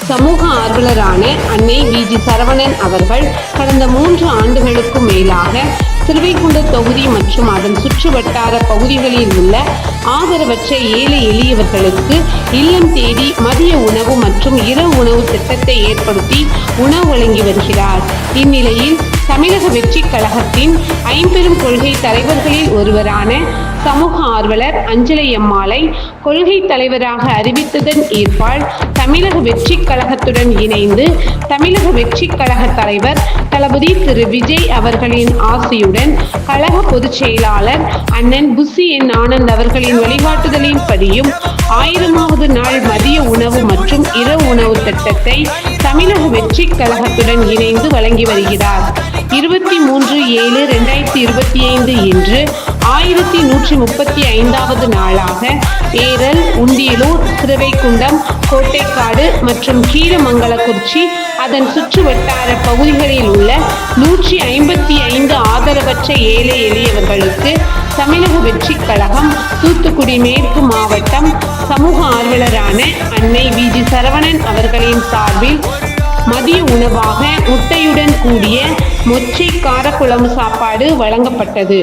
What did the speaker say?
சமூக ஆர்வலரான அன்னை வி.ஜி. சரவணன் அவர்கள் கடந்த 3 ஆண்டுகளுக்கும் மேலாக திருவைகுண்ட தொகுதி மற்றும் அதன் சுற்று வட்டார பகுதிகளில் உள்ள ஆதரவற்ற ஏழை எளியவர்களுக்கு இல்லம் தேடி மதிய உணவு மற்றும் இரவு உணவு திட்டத்தை ஏற்படுத்தி உணவு வழங்கி வருகிறார். இந்நிலையில் தமிழக வெற்றி கழகத்தின் ஐம்பெரும் கொள்கை தலைவர்களில் ஒருவரான சமூக ஆர்வலர் அஞ்சலை அம்மாளை கொள்கை தலைவராக அறிவித்ததன் ஏற்பால் தமிழக வெற்றி கழகத்துடன் இணைந்து தமிழக வெற்றி கழக தலைவர் தளபதி திரு விஜய் அவர்களின் ஆசையுடன் கழக பொதுச் செயலாளர் அண்ணன் புசி என் ஆனந்த் அவர்களின் வழிகாட்டுதலின்படியும் 1000வது நாள் மதிய உணவு மற்றும் இரவு உணவு திட்டத்தை தமிழக வெற்றி கழகத்துடன் இணைந்து வழங்கி வருகிறார். 23/7/2025 இன்று 1135வது நாளாக ஏரல், உண்டியலூர், திருவைகுண்டம், கோட்டைக்காடு மற்றும் கீழமங்கலக்குறிச்சி அதன் சுற்று வட்டார பகுதிகளில் உள்ள 155 ஆதரவற்ற ஏழை எளியவர்களுக்கு தமிழக வெற்றி கழகம் தூத்துக்குடி மேற்கு மாவட்டம் சமூக ஆர்வலரான அன்னை வி.ஜி. சரவணன் அவர்களின் சார்பில் மதிய உணவாக முட்டையுடன் கூடிய மொச்சை காரக்குழம்பு சாப்பாடு வழங்கப்பட்டது.